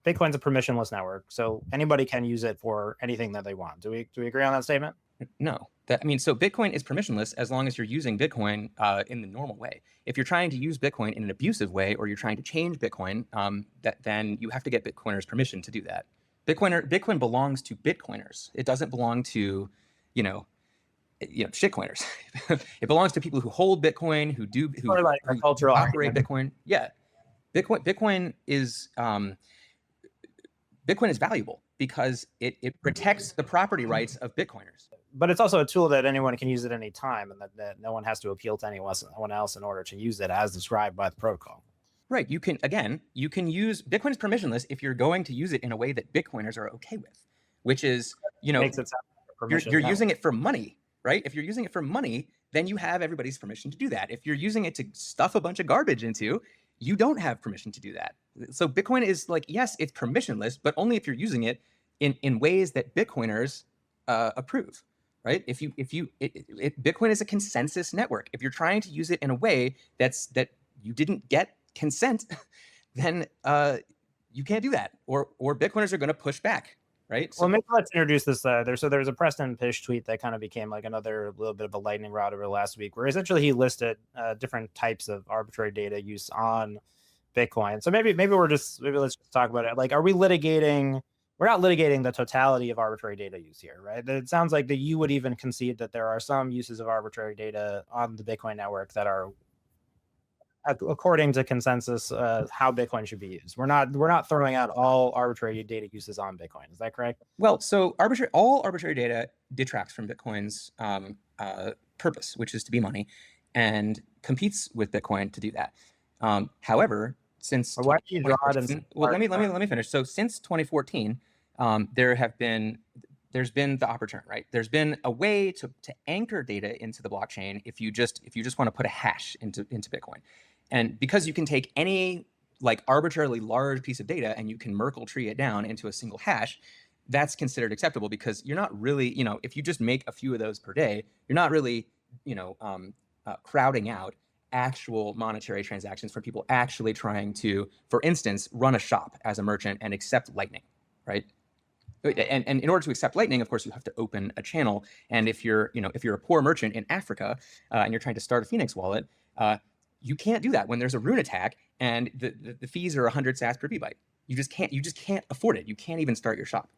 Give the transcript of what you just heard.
Bitcoin's a permissionless network, so anybody can use it for anything that they want. Do we agree on that statement? No. So Bitcoin is permissionless as long as you're using Bitcoin in the normal way. If you're trying to use Bitcoin in an abusive way, or you're trying to change Bitcoin, then you have to get Bitcoiners' permission to do that. Bitcoin belongs to Bitcoiners. It doesn't belong to, shitcoiners. It belongs to people who hold Bitcoin, who like a cultural operate argument. Bitcoin. Yeah, Bitcoin is valuable because it protects the property rights of Bitcoiners. But it's also a tool that anyone can use at any time, and that no one has to appeal to anyone else in order to use it as described by the protocol. Right. You can use Bitcoin is permissionless if you're going to use it in a way that Bitcoiners are okay with, which is, Makes it sound like you're using it for money, right? If you're using it for money, then you have everybody's permission to do that. If you're using it to stuff a bunch of garbage into, you don't have permission to do that. So Bitcoin is like, yes, it's permissionless, but only if you're using it in ways that Bitcoiners approve, right? Bitcoin is a consensus network. If you're trying to use it in a way that you didn't get consent, then you can't do that, or Bitcoiners are going to push back, right? Well, maybe let's introduce this. There's a Preston Pish tweet that kind of became like another little bit of a lightning rod over the last week, where essentially he listed different types of arbitrary data use on Bitcoin. So maybe let's just talk about it. Like, are we litigating? We're not litigating the totality of arbitrary data use here, right? It sounds like that you would even concede that there are some uses of arbitrary data on the Bitcoin network that are, according to consensus, how Bitcoin should be used. We're not throwing out all arbitrary data uses on Bitcoin. Is that correct? Well, so all arbitrary data detracts from Bitcoin's purpose, which is to be money, and competes with Bitcoin to do that. However, since why do you draw it in? Well, let me finish. So since 2014, there's been the arbiter, right? There's been a way to anchor data into the blockchain if you just want to put a hash into Bitcoin. And because you can take any like arbitrarily large piece of data and you can Merkle tree it down into a single hash, that's considered acceptable, because you're not really, if you just make a few of those per day, you're not really, crowding out actual monetary transactions for people actually trying to, for instance, run a shop as a merchant and accept Lightning, right? And in order to accept Lightning, of course, you have to open a channel. And if you're a poor merchant in Africa and you're trying to start a Phoenix wallet, you can't do that when there's a rune attack and the fees are 100 sats per byte. You just can't afford it. You can't even start your shop.